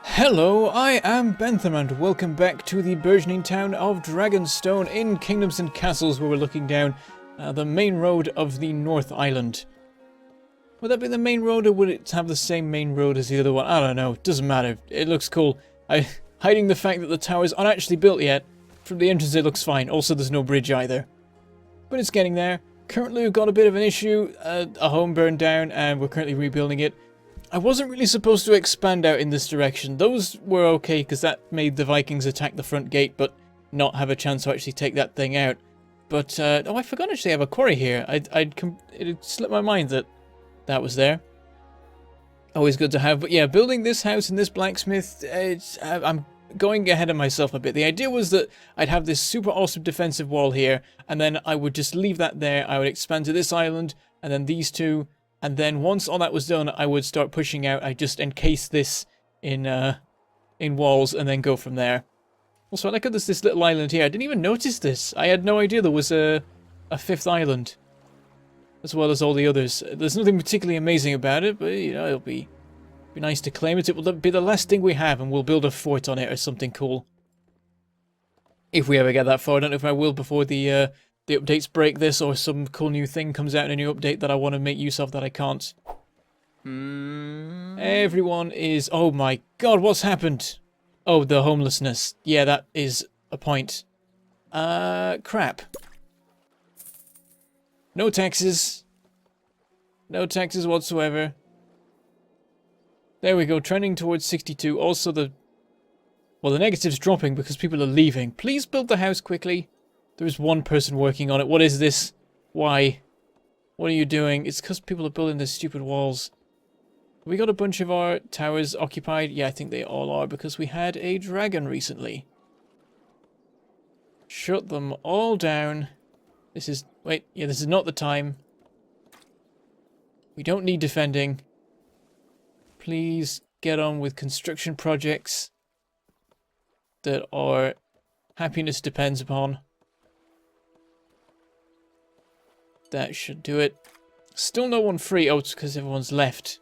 Hello, I am Bentham and welcome back to the burgeoning town of Dragonstone in Kingdoms and Castles, where we're looking down the main road of the North Island. Would that be the main road, or would it have the same main road as the other one? I don't know, doesn't matter, it looks cool. Hiding the fact that the towers aren't actually built yet, from the entrance it looks fine, also there's no bridge either. But it's getting there. Currently we've got a bit of an issue, a home burned down and we're currently rebuilding it. I wasn't really supposed to expand out in this direction. Those were okay because that made the Vikings attack the front gate but not have a chance to actually take that thing out. But, oh, I forgot actually I have a quarry here. It had slipped my mind that that was there. Always good to have. But yeah, building this house and this blacksmith, I'm going ahead of myself a bit. The idea was that I'd have this super awesome defensive wall here, and then I would just leave that there. I would expand to this island, and then these two. And then once all that was done, I would start pushing out. I just encase this in walls and then go from there. Also, I like how there's this little island here. I didn't even notice this. I had no idea there was a fifth island, as well as all the others. There's nothing particularly amazing about it, but you know, it'll be nice to claim it. It will be the last thing we have, and we'll build a fort on it or something cool. If we ever get that far, I don't know if I will before the updates break this, or some cool new thing comes out in a new update that I want to make use of that I can't. Everyone is... Oh my god, what's happened? Oh, the homelessness. Yeah, that is a point. Crap. No taxes. No taxes whatsoever. There we go, trending towards 62. Also the negative's dropping because people are leaving. Please build the house quickly. There is one person working on it. What is this? Why? What are you doing? It's because people are building these stupid walls. Have we got a bunch of our towers occupied? Yeah, I think they all are because we had a dragon recently. Shut them all down. This is... Wait, yeah, this is not the time. We don't need defending. Please get on with construction projects that our happiness depends upon. That should do it. Still no one free. Oh, it's because everyone's left.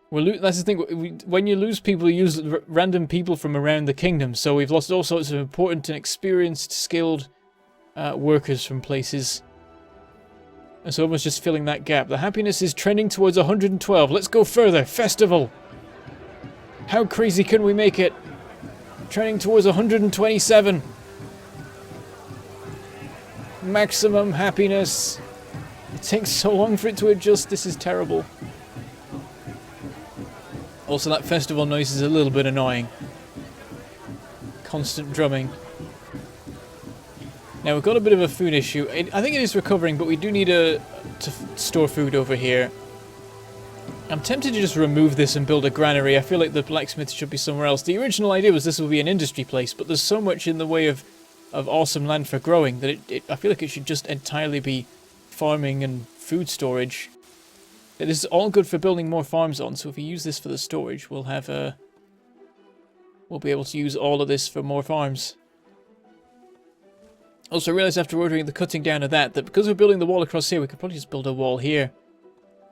That's the thing. When you lose people, you use random people from around the kingdom. So we've lost all sorts of important and experienced, skilled workers from places. And so almost just filling that gap. The happiness is trending towards 112. Let's go further. Festival. How crazy can we make it? Trending towards 127. Maximum happiness. It takes so long for it to adjust. This is terrible. Also, that festival noise is a little bit annoying. Constant drumming. Now, we've got a bit of a food issue. I think it is recovering, but we do need to store food over here. I'm tempted to just remove this and build a granary. I feel like the blacksmith should be somewhere else. The original idea was this will be an industry place, but there's so much in the way of awesome land for growing that I feel like it should just entirely be farming and food storage. It is all good for building more farms on, so if we use this for the storage, we'll be able to use all of this for more farms. Also, I realised after ordering the cutting down of that because we're building the wall across here, we could probably just build a wall here,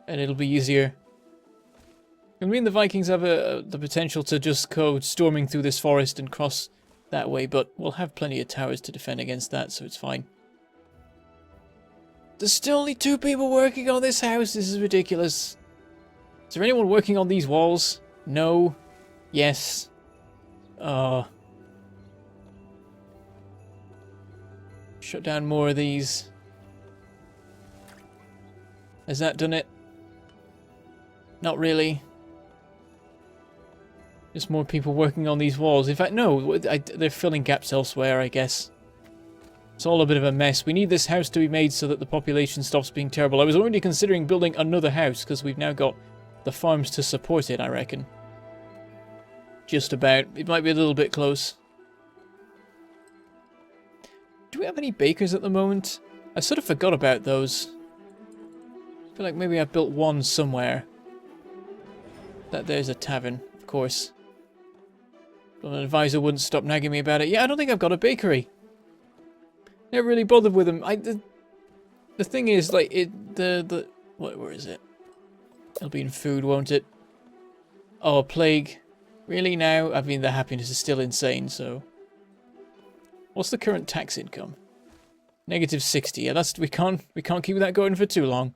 and it'll be easier. I mean, the Vikings have the potential to just go storming through this forest and cross that way, but we'll have plenty of towers to defend against that, so it's fine. There's still only 2 people working on this house. This is ridiculous. Is there anyone working on these walls? No. Yes. Shut down more of these. Has that done it? Not really. Just more people working on these walls. In fact, no, they're filling gaps elsewhere, I guess. It's all a bit of a mess. We need this house to be made so that the population stops being terrible. I was already considering building another house because we've now got the farms to support it, I reckon. Just about. It might be a little bit close. Do we have any bakers at the moment? I sort of forgot about those. I feel like maybe I've built one somewhere. There's a tavern, of course. But an advisor wouldn't stop nagging me about it. Yeah, I don't think I've got a bakery. Never really bothered with them. The thing is, like, where is it? It'll be in food, won't it? Oh, plague. Really now? I mean, the happiness is still insane, so... What's the current tax income? -60. Yeah, we can't keep that going for too long.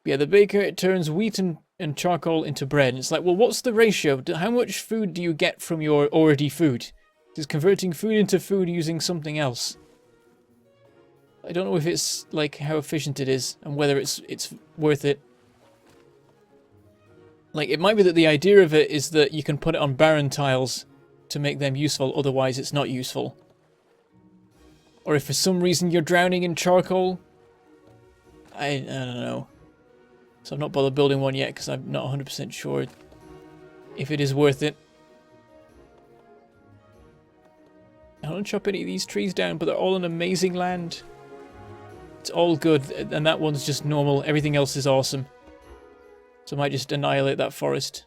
Yeah, the baker, it turns wheat and charcoal into bread. And it's like, well, what's the ratio? How much food do you get from your already food? Is converting food into food using something else? I don't know if it's, like, how efficient it is and whether it's worth it. Like, it might be that the idea of it is that you can put it on barren tiles to make them useful, otherwise it's not useful. Or if for some reason you're drowning in charcoal. I don't know. So I've not bothered building one yet because I'm not 100% sure if it is worth it. I don't chop any of these trees down, but they're all in amazing land. It's all good, and that one's just normal. Everything else is awesome. So I might just annihilate that forest.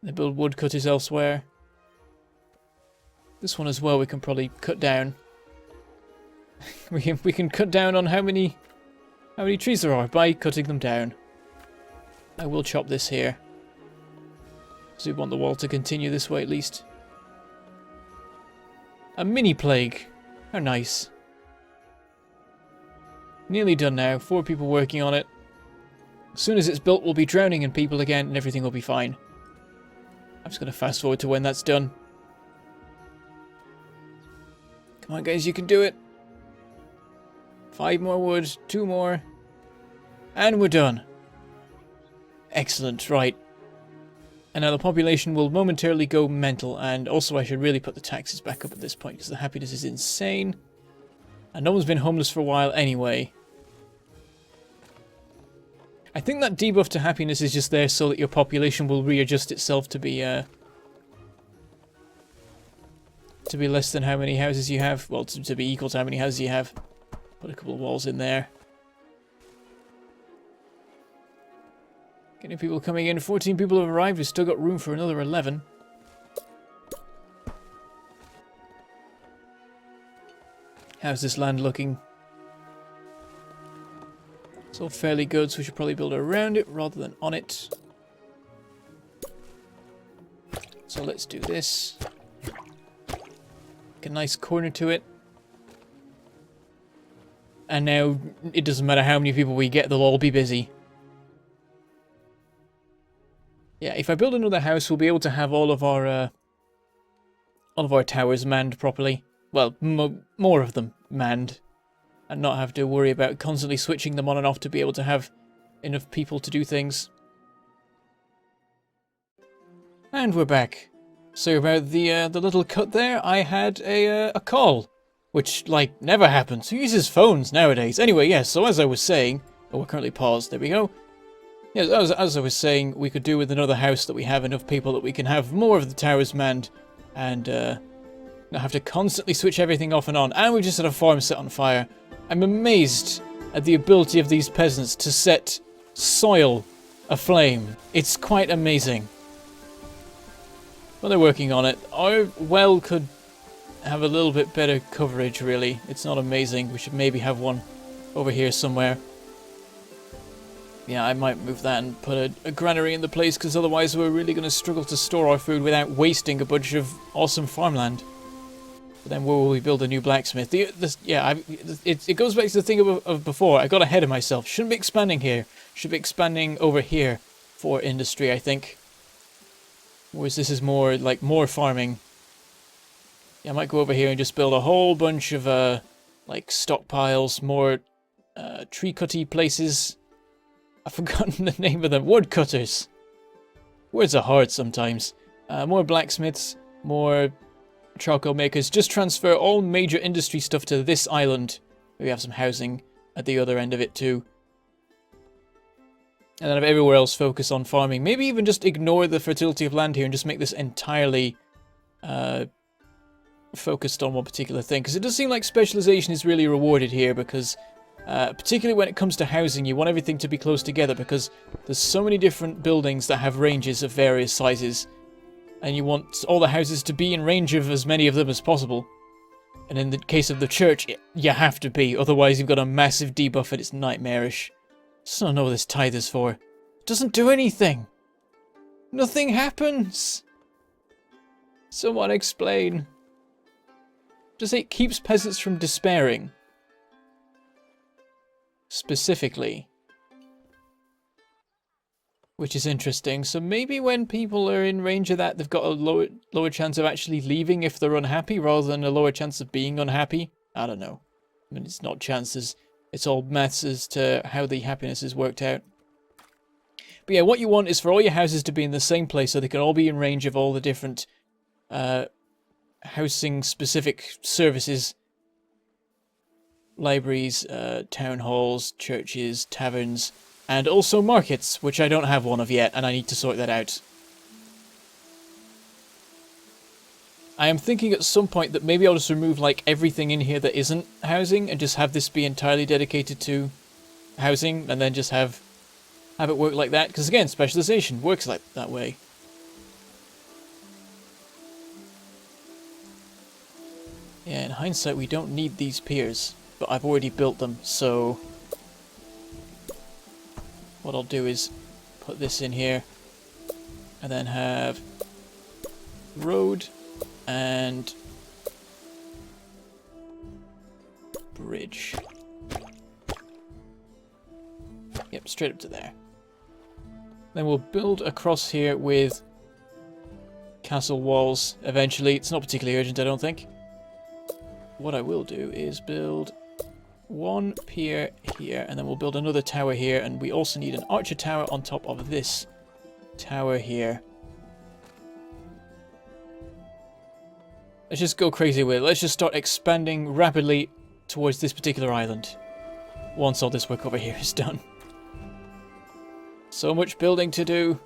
They build woodcutters elsewhere. This one as well we can probably cut down. we can cut down on how many trees there are by cutting them down. I will chop this here. So we want the wall to continue this way at least. A mini plague. How nice. Nearly done now. 4 people working on it. As soon as it's built, we'll be drowning in people again and everything will be fine. I'm just going to fast forward to when that's done. Come on guys, you can do it. 5 more wood, 2 more. And we're done. Excellent, right. And now the population will momentarily go mental, and also I should really put the taxes back up at this point because the happiness is insane. And no one's been homeless for a while anyway. I think that debuff to happiness is just there so that your population will readjust itself to be less than how many houses you have. Well, to be equal to how many houses you have. Put a couple of walls in there. Getting people coming in. 14 people have arrived. We've still got room for another 11. How's this land looking? It's all fairly good, so we should probably build around it rather than on it. So let's do this. Make a nice corner to it. And now it doesn't matter how many people we get, they'll all be busy. Yeah, if I build another house, we'll be able to have all of our towers manned properly. Well, more of them manned. And not have to worry about constantly switching them on and off to be able to have enough people to do things. And we're back. So about the little cut there, I had a call. Which, like, never happens. Who uses phones nowadays? Anyway, yes, so as I was saying... Oh, we're currently paused. There we go. Yes, as I was saying, we could do with another house that we have enough people that we can have more of the towers manned. And, not have to constantly switch everything off and on. And we just had a farm set on fire. I'm amazed at the ability of these peasants to set soil aflame. It's quite amazing. Well, they're working on it. Our well could have a little bit better coverage, really. It's not amazing. We should maybe have one over here somewhere. Yeah, I might move that and put a granary in the place, because otherwise we're really going to struggle to store our food without wasting a bunch of awesome farmland. But then where will we build a new blacksmith? It goes back to the thing of before. I got ahead of myself. Shouldn't be expanding here. Should be expanding over here for industry, I think. Whereas this is more, like, more farming. Yeah, I might go over here and just build a whole bunch of, like, stockpiles, more tree-cutty places. I've forgotten the name of them. Woodcutters. Words are hard sometimes. More blacksmiths, more charcoal makers. Just transfer all major industry stuff to this island. We have some housing at the other end of it too. And then have everywhere else focus on farming. Maybe even just ignore the fertility of land here and just make this entirely focused on one particular thing. Because it does seem like specialization is really rewarded here, because particularly when it comes to housing, you want everything to be close together, because there's so many different buildings that have ranges of various sizes. And you want all the houses to be in range of as many of them as possible. And in the case of the church, you have to be. Otherwise, you've got a massive debuff and it's nightmarish. I just don't know what this tithe is for. It doesn't do anything. Nothing happens! Someone explain. Just say it keeps peasants from despairing. Specifically. Which is interesting. So maybe when people are in range of that, they've got a lower chance of actually leaving if they're unhappy, rather than a lower chance of being unhappy. I don't know. I mean, it's not chances. It's all maths as to how the happiness is worked out. But yeah, what you want is for all your houses to be in the same place, so they can all be in range of all the different housing-specific services. Libraries, town halls, churches, taverns, and also markets, which I don't have one of yet, and I need to sort that out. I am thinking at some point that maybe I'll just remove like everything in here that isn't housing, and just have this be entirely dedicated to housing, and then just have it work like that, because again, specialization works like that way. Yeah, in hindsight, we don't need these piers, but I've already built them, so what I'll do is put this in here, and then have road and bridge. Yep, straight up to there. Then we'll build across here with castle walls eventually. It's not particularly urgent, I don't think. What I will do is build one pier here, and then we'll build another tower here, and we also need an archer tower on top of this tower here. Let's just go crazy with it. Let's just start expanding rapidly towards this particular island once all this work over here is done. So much building to do.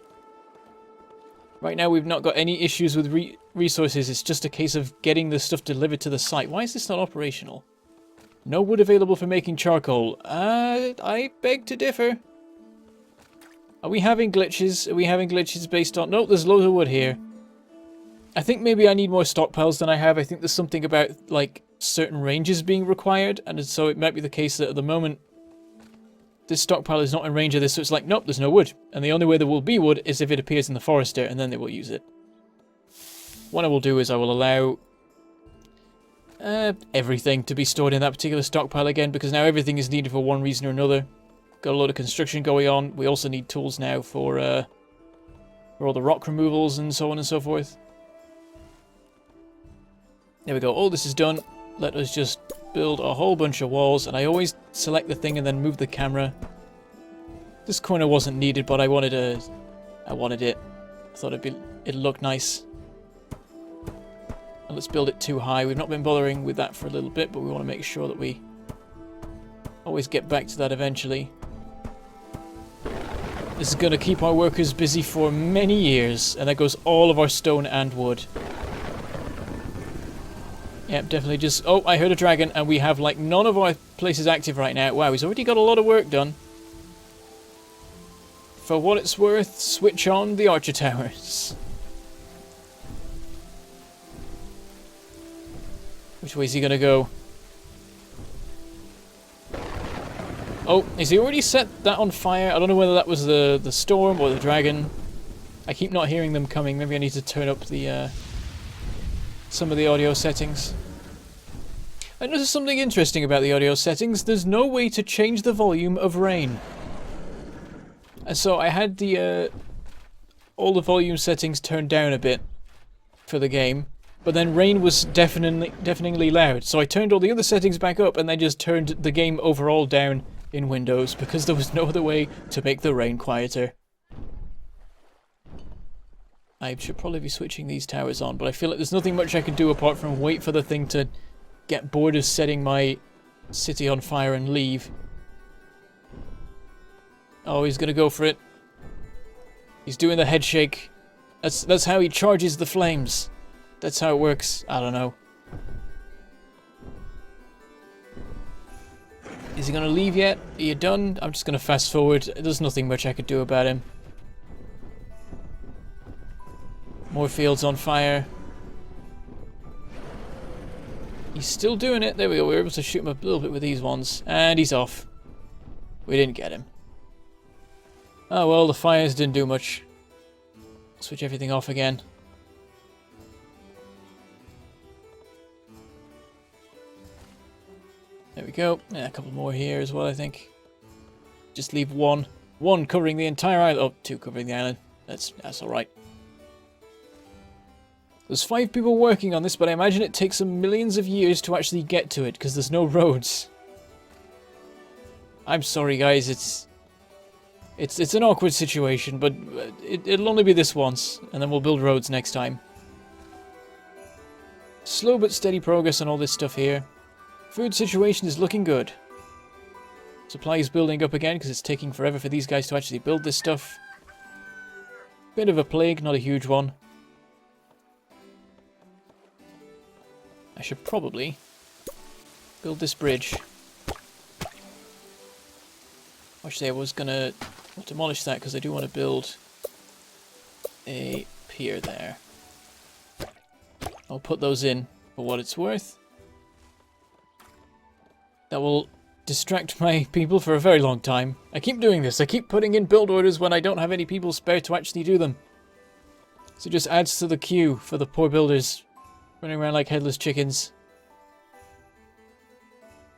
Right now we've not got any issues with resources. It's just a case of getting the stuff delivered to the site. Why is this not operational? No wood available for making charcoal. I beg to differ. Are we having glitches? Are we having glitches based on... Nope, there's loads of wood here. I think maybe I need more stockpiles than I have. I think there's something about, like, certain ranges being required. And so it might be the case that at the moment, this stockpile is not in range of this. So it's like, nope, there's no wood. And the only way there will be wood is if it appears in the forester, and then they will use it. What I will do is I will allow everything to be stored in that particular stockpile again, because now everything is needed for one reason or another. Got a lot of construction going on. We also need tools now for all the rock removals and so on and so forth. There we go. All this is done. Let us just build a whole bunch of walls, and I always select the thing and then move the camera. This corner wasn't needed, but I wanted it. I thought it'd look nice. And let's build it too high. We've not been bothering with that for a little bit, but we want to make sure that we always get back to that eventually. This is going to keep our workers busy for many years, and that goes all of our stone and wood. Yep, definitely just... Oh, I heard a dragon, and we have, like, none of our places active right now. Wow, he's already got a lot of work done. For what it's worth, switch on the archer towers. Which way is he gonna go? Oh, is he already set that on fire? I don't know whether that was the storm or the dragon. I keep not hearing them coming. Maybe I need to turn up the some of the audio settings. I noticed something interesting about the audio settings. There's no way to change the volume of rain. And so I had the all the volume settings turned down a bit for the game, but then rain was deafeningly loud. So I turned all the other settings back up and then just turned the game overall down in Windows because there was no other way to make the rain quieter. I should probably be switching these towers on, but I feel like there's nothing much I can do apart from wait for the thing to get bored of setting my city on fire and leave. Oh, he's gonna go for it. He's doing the head shake. That's how he charges the flames. That's how it works. I don't know. Is he gonna leave yet? Are you done? I'm just gonna fast forward. There's nothing much I could do about him. More fields on fire. He's still doing it. There we go. We were able to shoot him a little bit with these ones. And he's off. We didn't get him. Oh well, the fires didn't do much. Switch everything off again. There we go. Yeah, a couple more here as well, I think. Just leave one. One covering the entire island. Oh, two covering the island. That's alright. There's 5 people working on this, but I imagine it takes them millions of years to actually get to it, because there's no roads. I'm sorry, guys. It's an awkward situation, but it'll only be this once, and then we'll build roads next time. Slow but steady progress on all this stuff here. Food situation is looking good. Supply is building up again because it's taking forever for these guys to actually build this stuff. Bit of a plague, not a huge one. I should probably build this bridge. Actually, I was gonna demolish that because I do want to build a pier there. I'll put those in for what it's worth. That will distract my people for a very long time. I keep doing this. I keep putting in build orders when I don't have any people spare to actually do them. So it just adds to the queue for the poor builders running around like headless chickens.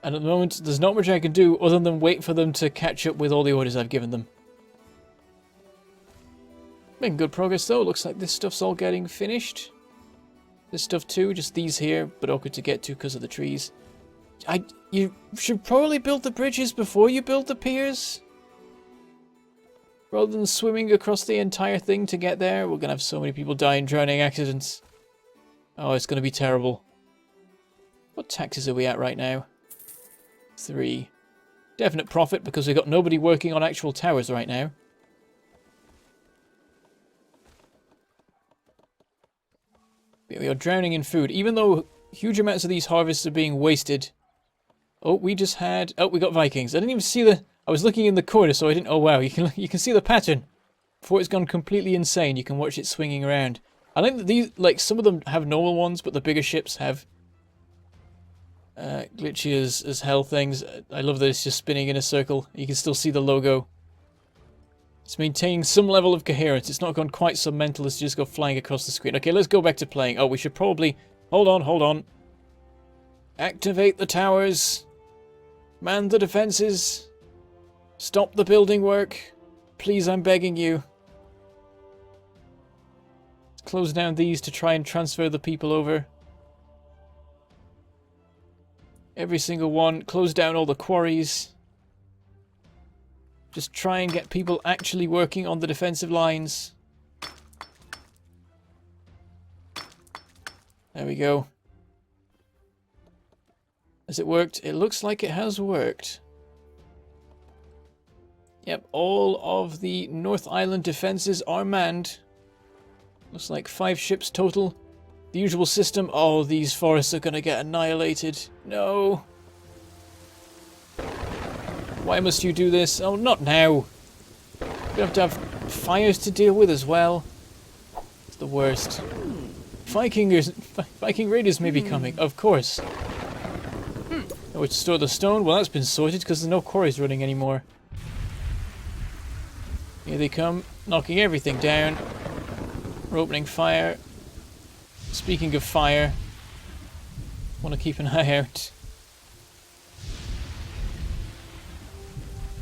And at the moment, there's not much I can do other than wait for them to catch up with all the orders I've given them. Making good progress though. Looks like this stuff's all getting finished. This stuff too, just these here, but awkward to get to because of the trees. You should probably build the bridges before you build the piers. Rather than swimming across the entire thing to get there. We're going to have so many people die in drowning accidents. Oh, it's going to be terrible. What taxes are we at right now? 3. Definite profit because we've got nobody working on actual towers right now. We are drowning in food. Even though huge amounts of these harvests are being wasted. Oh, we just had... Oh, we got Vikings. I didn't even see the... I was looking in the corner, so I didn't... Oh, wow. You can see the pattern. Before it's gone completely insane, you can watch it swinging around. I think that these... Like, some of them have normal ones, but the bigger ships have... glitchy as hell things. I love that it's just spinning in a circle. You can still see the logo. It's maintaining some level of coherence. It's not gone quite so mental as to just go flying across the screen. Okay, let's go back to playing. Oh, we should probably... Hold on. Activate the towers. Man the defenses. Stop the building work. Please, I'm begging you. Let's close down these to try and transfer the people over. Every single one. Close down all the quarries. Just try and get people actually working on the defensive lines. There we go. Has it worked? It looks like it has worked. Yep, all of the North Island defenses are manned. Looks like 5 ships total. The usual system. Oh, these forests are going to get annihilated. No. Why must you do this? Oh, not now. We have to have fires to deal with as well. It's the worst. Viking raiders may be coming, of course. Oh, to store the stone? Well, that's been sorted because there's no quarries running anymore. Here they come, knocking everything down. We're opening fire. Speaking of fire, want to keep an eye out.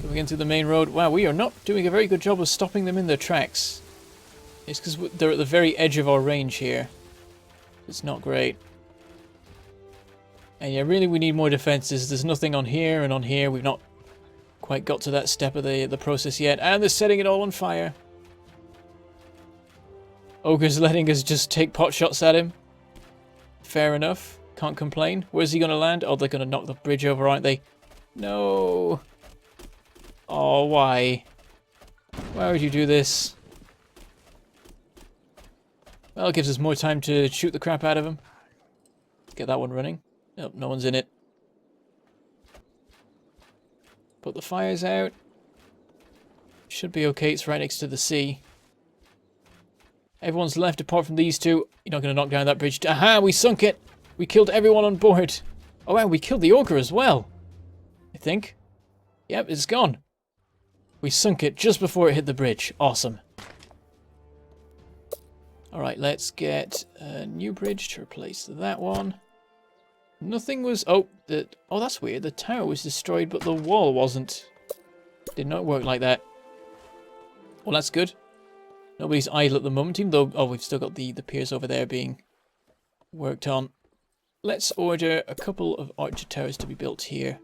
Going into the main road. Wow, we are not doing a very good job of stopping them in their tracks. It's because they're at the very edge of our range here. It's not great. And yeah, really we need more defenses. There's nothing on here and on here. We've not quite got to that step of the process yet. And they're setting it all on fire. Ogre's letting us just take pot shots at him. Fair enough. Can't complain. Where's he going to land? Oh, they're going to knock the bridge over, aren't they? No. Oh, why? Why would you do this? Well, it gives us more time to shoot the crap out of him. Let's get that one running. Nope, no one's in it. Put the fires out. Should be okay, it's right next to the sea. Everyone's left apart from these two. You're not going to knock down that bridge. Aha, we sunk it! We killed everyone on board. Oh wow, we killed the ogre as well. I think. Yep, it's gone. We sunk it just before it hit the bridge. Awesome. Alright, let's get a new bridge to replace that one. Nothing was... Oh, that's weird. The tower was destroyed, but the wall wasn't. Did not work like that. Well, that's good. Nobody's idle at the moment, even though... Oh, we've still got the piers over there being worked on. Let's order a couple of archer towers to be built here.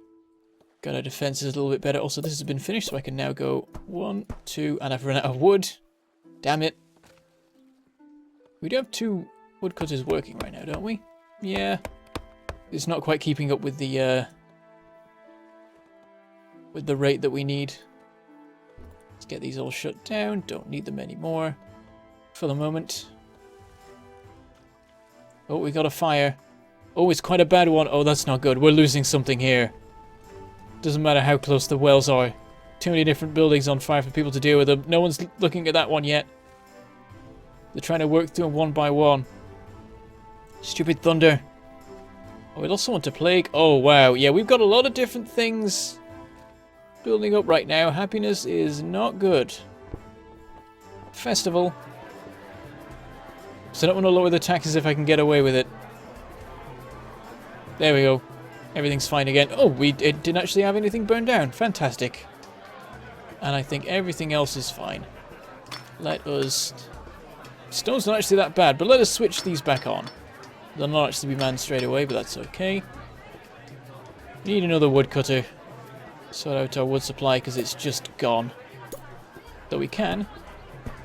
Got our defenses a little bit better. Also, this has been finished, so I can now go 1, 2, and I've run out of wood. Damn it. We do have 2 woodcutters working right now, don't we? Yeah. It's not quite keeping up with the rate that we need. Let's get these all shut down. Don't need them anymore for the moment. Oh, we got a fire. Oh, it's quite a bad one. Oh, that's not good. We're losing something here. Doesn't matter how close the wells are. Too many different buildings on fire for people to deal with them. No one's looking at that one yet. They're trying to work through them one by one. Stupid thunder. Oh, we lost someone to plague. Oh, wow. Yeah, we've got a lot of different things building up right now. Happiness is not good. Festival. So I don't want to lower the taxes if I can get away with it. There we go. Everything's fine again. Oh, it didn't actually have anything burned down. Fantastic. And I think everything else is fine. Let us... Stone's not actually that bad, but let us switch these back on. They'll not actually be manned straight away, but that's okay. Need another woodcutter. Sort out our wood supply because it's just gone. Though we can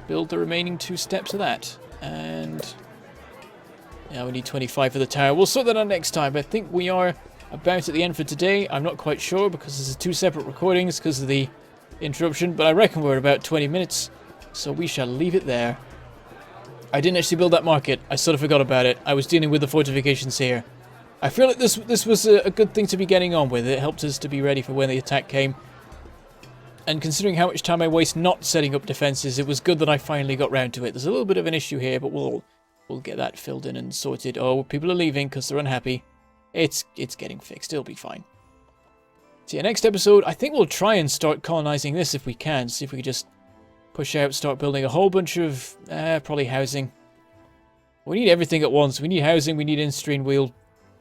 build the remaining 2 steps of that. And yeah, we need 25 for the tower. We'll sort that out next time. I think we are about at the end for today. I'm not quite sure because this is 2 separate recordings because of the interruption, but I reckon we're about 20 minutes. So we shall leave it there. I didn't actually build that market. I sort of forgot about it. I was dealing with the fortifications here. I feel like this was a good thing to be getting on with. It helped us to be ready for when the attack came. And considering how much time I waste not setting up defenses, it was good that I finally got round to it. There's a little bit of an issue here, but we'll get that filled in and sorted. Oh, people are leaving because they're unhappy. It's getting fixed. It'll be fine. See you next episode. I think we'll try and start colonizing this if we can. See if we can just push out, start building a whole bunch of, probably housing. We need everything at once. We need housing, we need industry, and we'll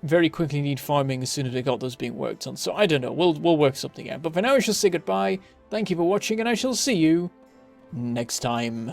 very quickly need farming as soon as we got those being worked on. So I don't know, we'll work something out. But for now, I shall say goodbye. Thank you for watching, and I shall see you next time.